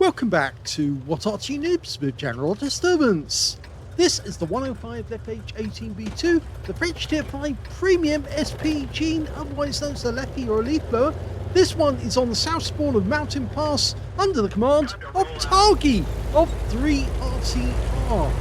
Welcome back to What Arty Noobs with General Disturbance. This is the 105 leFH18B2, the French Tier 5 Premium SP Gene, otherwise known as a leFH or a leaf blower. This one is on the south spawn of Mountain Pass under the command of targy of 3RTR.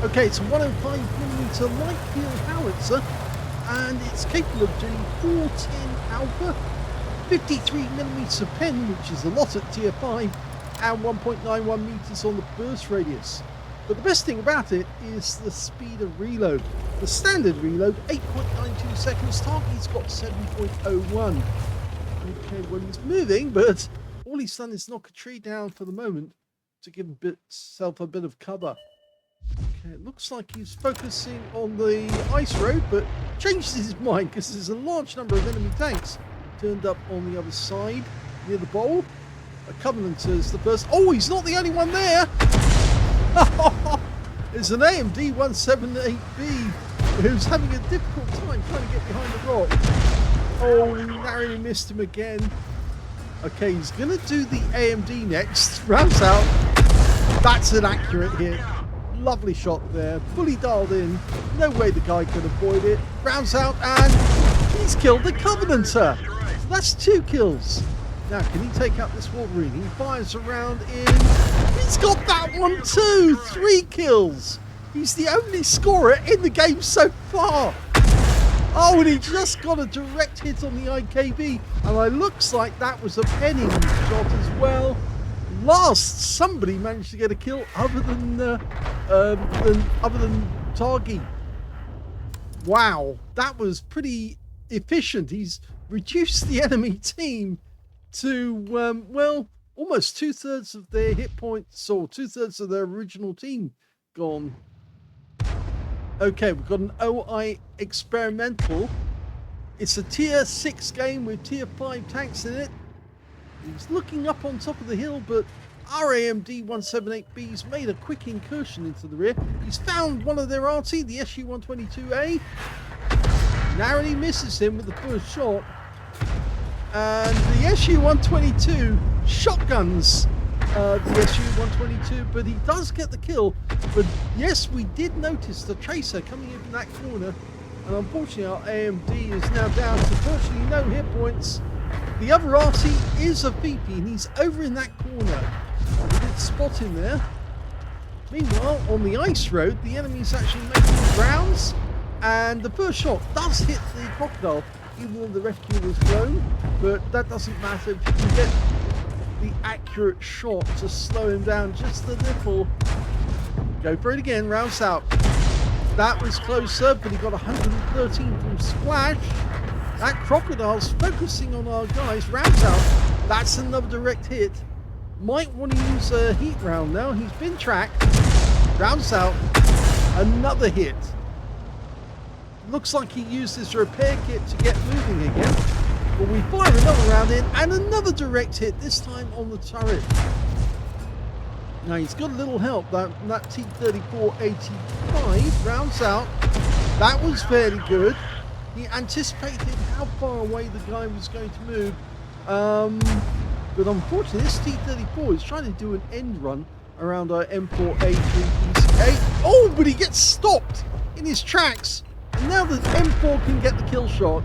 Okay, it's a 105mm light field howitzer and it's capable of doing 410 alpha, 53mm pen, which is a lot at tier 5, and 1.91 meters on the burst radius. But the best thing about it is the speed of reload. The standard reload, 8.92 seconds, target's got 7.01. Okay, well he's moving, but all he's done is knock a tree down for the moment to give himself a bit of cover. Okay, it looks like he's focusing on the ice road, but changes his mind because there's a large number of enemy tanks turned up on the other side near the bowl. A Covenanter's the first. Oh, he's not the only one there. It's an AMD 178B who's having a difficult time trying to get behind the rock. Oh, narrowly missed him again. Okay, he's going to do the AMD next. Rounds out. That's an accurate hit. Lovely shot there. Fully dialed in. No way the guy could avoid it. Rounds out and he's killed the Covenanter. So that's 2 kills. Now, can he take out this Wolverine? He fires around in. He's got that one too! 3 kills! He's the only scorer in the game so far! Oh, and he just got a direct hit on the IKB, and it looks like that was a penning shot as well. Last, somebody managed to get a kill other than targy. Wow, that was pretty efficient. He's reduced the enemy team to, well, almost 2/3 of their hit points, or 2/3 of their original team gone. Okay, we've got an OI experimental. It's a tier 6 game with tier 5 tanks in it. He's looking up on top of the hill, but our AMD 178B's made a quick incursion into the rear. He's found one of their Arty, the SU-122A. Narrowly misses him with the first shot. And the SU-122 shotguns the SU-122, but he does get the kill. But yes, we did notice the tracer coming in from that corner, and unfortunately our AMD is now down to virtually no hit points. The other Arty is a VP, and he's over in that corner. We did spot him there. Meanwhile, on the ice road, the enemy's actually making rounds, and the first shot does hit the crocodile, even though the rescue was blown, but that doesn't matter if you can get the accurate shot to slow him down just a little. Go for it again, rounds out. That was closer, but he got 113 from Splash. That crocodile's focusing on our guys, rounds out. That's another direct hit. Might want to use a heat round now. He's been tracked. Rounds out. Another hit. Looks like he used his repair kit to get moving again. But we fire another round in and another direct hit, this time on the turret. Now he's got a little help. That T-34-85 rounds out. That was fairly good. He anticipated how far away the guy was going to move. But unfortunately, this T-34 is trying to do an end run around our M4A3 PC8. Oh, but he gets stopped in his tracks. And now the M4 can get the kill shot.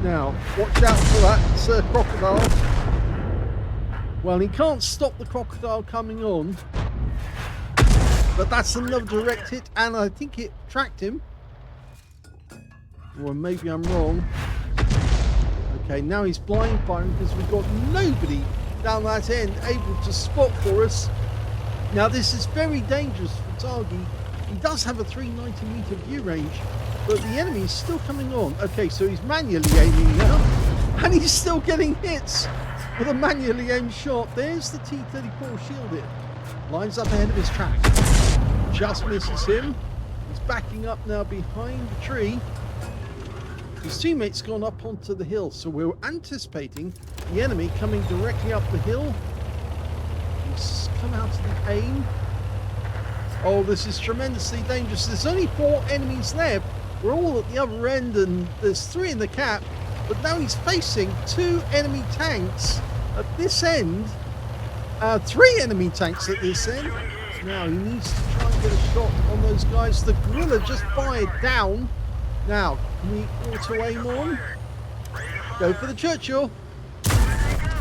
Now, watch out for that crocodile. Well, he can't stop the crocodile coming on. But that's another direct hit, and I think it tracked him. Or maybe I'm wrong. Okay, now he's blind firing because we've got nobody down that end able to spot for us. Now, this is very dangerous for targy. He does have a 390-meter view range, but the enemy is still coming on. Okay, so he's manually aiming now, and he's still getting hits with a manually aimed shot. There's the T-34 shielded. Lines up ahead of his track. Just misses him. He's backing up now behind the tree. His teammate's gone up onto the hill, so we're anticipating the enemy coming directly up the hill. He's come out of the aim. Oh, this is tremendously dangerous. There's only 4 enemies left. We're all at the other end, and there's 3 in the cap. But now he's facing 2 enemy tanks at this end. 3 enemy tanks at this end. Now he needs to try and get a shot on those guys. The gorilla just fired down. Now, can we auto-aim on? Go for the Churchill.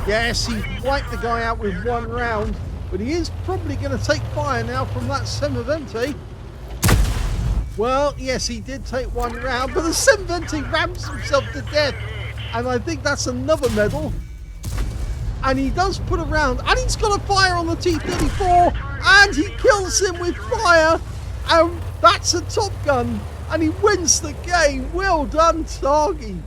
Yes, he wiped the guy out with 1 round, but he is probably going to take fire now from that Semavente. Well, yes, he did take 1 round, but the Semavente rams himself to death, and I think that's another medal. And he does put a round, and he's got a fire on the T-34, and he kills him with fire, and that's a Top Gun, and he wins the game. Well done, Targy.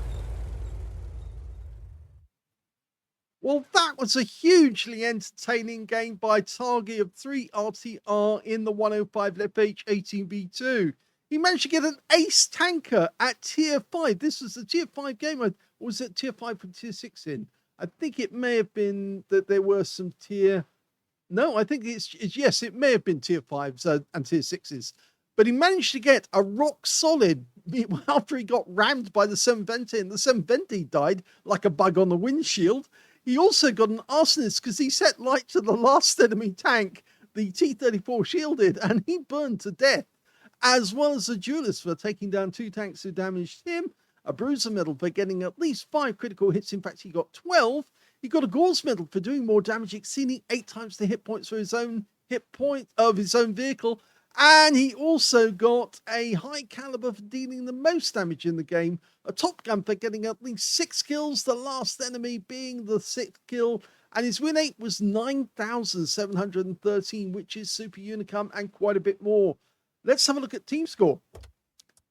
Well, that was a hugely entertaining game by Targy of 3 RTR in the 105 leFH18B2. He managed to get an ace tanker at tier 5. This was a tier 5 game. Or was it tier 5 from tier 6 in? I think it may have been that there were some tier... No, I think it's yes, it may have been tier 5s and tier 6s. But he managed to get a rock solid after he got rammed by the Semavente, and the Semavente died like a bug on the windshield. He also got an arsonist because he set light to the last enemy tank, the T-34 shielded, and he burned to death, as well as a duelist for taking down 2 tanks who damaged him, a bruiser medal for getting at least 5 critical hits. In fact, he got 12. He got a Gauze medal for doing more damage, exceeding 8 times the hit points for his own hit point of his own vehicle. And he also got a high caliber for dealing the most damage in the game, a Top Gun for getting at least 6 kills, the last enemy being the 6th kill, and his win rate was 9,713, which is super unicum and quite a bit more. Let's have a look at team score.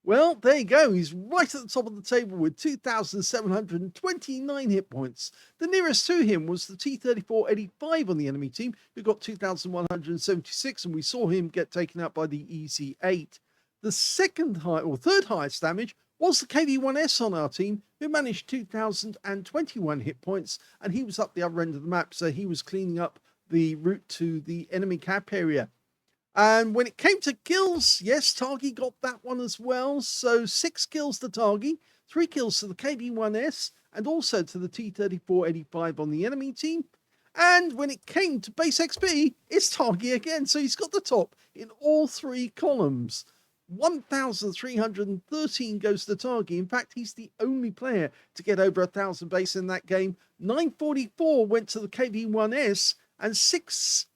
Well, there you go. He's right at the top of the table with 2,729 hit points. The nearest to him was the T-34-85 on the enemy team, who got 2,176, and we saw him get taken out by the EZ-8. The third highest damage was the KV-1S on our team, who managed 2,021 hit points, and he was up the other end of the map, so he was cleaning up the route to the enemy cap area. And when it came to kills, yes, Targy got that one as well. So 6 kills to Targy, 3 kills to the KV-1S, and also to the T-34-85 on the enemy team. And when it came to base XP, it's Targy again. So he's got the top in all 3 columns. 1,313 goes to Targy. In fact, he's the only player to get over 1,000 base in that game. 944 went to the KV-1S, and 650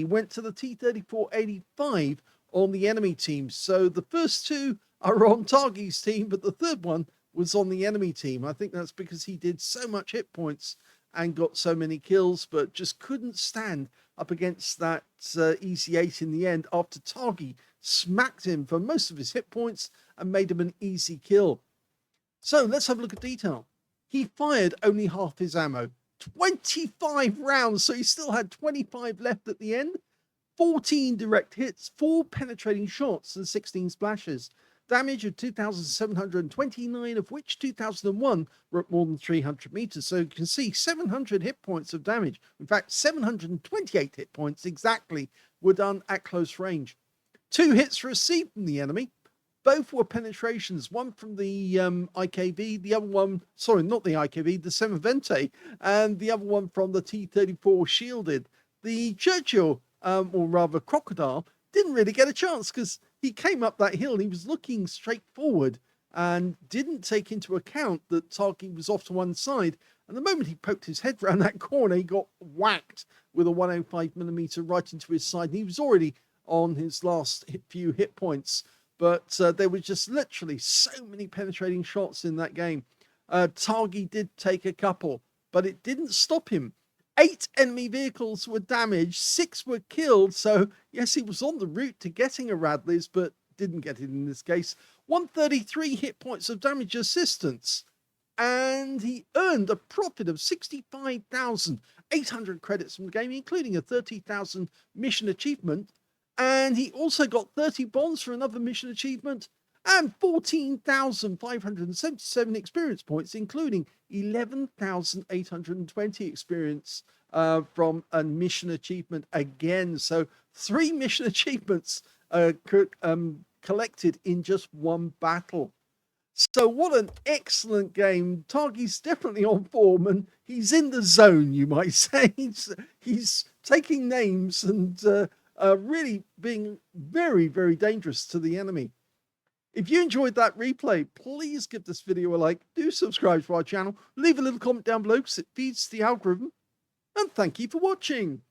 went to the T-34-85 on the enemy team. So the first 2 are on Targy's team, but the third one was on the enemy team. I think that's because he did so much hit points and got so many kills, but just couldn't stand up against that EZ-8 in the end after Targy smacked him for most of his hit points and made him an easy kill. So let's have a look at detail. He fired only half his ammo. 25 rounds, so he still had 25 left at the end. 14 direct hits, 4 penetrating shots, and 16 splashes. Damage of 2,729, of which 2,001 were at more than 300 meters. So you can see 700 hit points of damage. In fact, 728 hit points exactly were done at close range. 2 hits received from the enemy. Both were penetrations, one from the IKV, the other one, sorry, not the IKV, the Semavente, and the other one from the T-34 shielded. The Churchill, or rather Crocodile, didn't really get a chance because he came up that hill, he was looking straight forward and didn't take into account that Targy was off to one side. And the moment he poked his head round that corner, he got whacked with a 105mm right into his side. And he was already on his last few hit points. But there were just literally so many penetrating shots in that game. Targy did take a couple, but it didn't stop him. 8 enemy vehicles were damaged, 6 were killed. So, yes, he was on the route to getting a Radley's, but didn't get it in this case. 133 hit points of damage assistance. And he earned a profit of 65,800 credits from the game, including a 30,000 mission achievement. And he also got 30 bonds for another mission achievement and 14,577 experience points, including 11,820 experience from a mission achievement again. So 3 mission achievements collected in just one battle. So what an excellent game. Targy's definitely on form and he's in the zone, you might say. He's taking names and really being very, very dangerous to the enemy. If you enjoyed that replay, please give this video a like, do subscribe to our channel, leave a little comment down below because it feeds the algorithm, and thank you for watching.